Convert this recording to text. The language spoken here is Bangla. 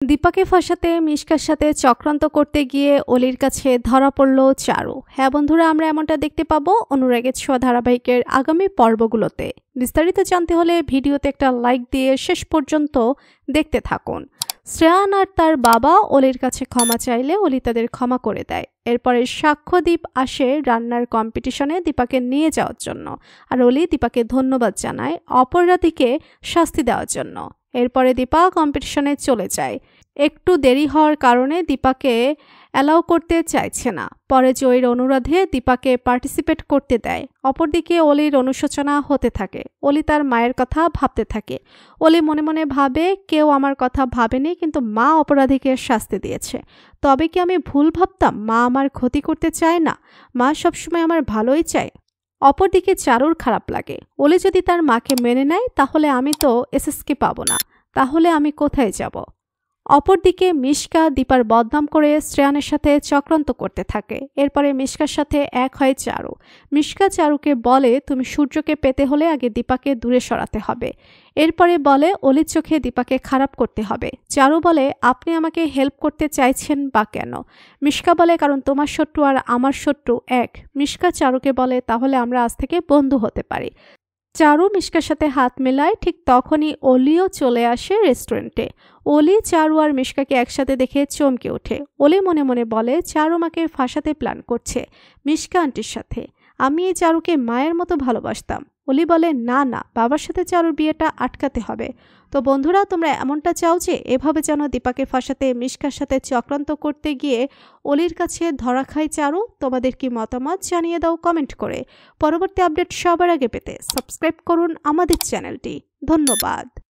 দীপাকে ফাঁসাতে মিশকার সাথে চক্রান্ত করতে গিয়ে অলির কাছে ধরা পড়ল চারু। হ্যাঁ বন্ধুরা, আমরা এমনটা দেখতে পাবো অনুরাগের ছোঁয়া ধারাবাহিকের আগামী পর্বগুলোতে। বিস্তারিত জানতে হলে ভিডিওতে একটা লাইক দিয়ে শেষ পর্যন্ত দেখতে থাকুন। শ্রেয়ান আর তার বাবা অলির কাছে ক্ষমা চাইলে অলি তাদের ক্ষমা করে দেয়। এরপরে সাক্ষ্যদীপ আসে রান্নার কম্পিটিশনে দীপাকে নিয়ে যাওয়ার জন্য, আর অলি দীপাকে ধন্যবাদ জানায় অপরাধীকে শাস্তি দেওয়ার জন্য। এরপরে দীপা কম্পিটিশনে চলে যায়। একটু দেরি হওয়ার কারণে দীপাকে অ্যালাউ করতে চাইছে না। পরে জয়ীর অনুরোধে দীপাকে পার্টিসিপেট করতে দেয়। অপরদিকে অলির অনুশোচনা হতে থাকে। অলি তার মায়ের কথা ভাবতে থাকে। অলি মনে মনে ভাবে, কেউ আমার কথা ভাবেনি, কিন্তু মা অপরাধীকে শাস্তি দিয়েছে। তবে কি আমি ভুল ভাবতাম? মা আমার ক্ষতি করতে চায় না, মা সবসময় আমার ভালোই চায়। অপরদিকে চারুর খারাপ লাগে। অলি যদি তার মাকে মেনে নেয় তাহলে আমি তো এসএসকে পাবো না, তাহলে আমি কোথায় যাব? অপরদিকে মিশকা দীপার বদনাম করে শ্রেয়ানের সাথে চক্রান্ত করতে থাকে। এরপরে মিশকার সাথে এক হয় চারু। মিশকা চারুকে বলে, তুমি সূর্যকে পেতে হলে আগে দীপাকে দূরে সরাতে হবে। এরপরে বলে অলির চোখে দীপাকে খারাপ করতে হবে। চারু বলে, আপনি আমাকে হেল্প করতে চাইছেন বা কেন? মিশকা বলে, কারণ তোমার শত্রু আর আমার শত্রু এক। মিশকা চারুকে বলে, তাহলে আমরা আজ থেকে বন্ধু হতে পারি। চারু মিশকার সাথে হাত মেলায়। ঠিক তখনই অলিও চলে আসে রেস্টুরেন্টে। অলি চারু আর মিশকাকে একসাথে দেখে চমকে ওঠে। অলি মনে মনে বলে, চারু মাকে ফাঁসাতে প্ল্যান করছে মিশকা আন্টির সাথে। আমি এই চারুকে মায়ের মতো ভালোবাসতাম। অলি বলে, না না, বাবার সাথে চারুর বিয়েটা আটকাতে হবে। তো বন্ধুরা, তোমরা এমনটা চাও যে এভাবে যেন দীপাকে ফাঁসাতে মিশকার সাথে চক্রান্ত করতে গিয়ে অলির কাছে ধরা খায় চারু? তোমাদের কি মতামত জানিয়ে দাও কমেন্ট করে। পরবর্তী আপডেট সবার আগে পেতে সাবস্ক্রাইব করুন আমাদের চ্যানেলটি। ধন্যবাদ।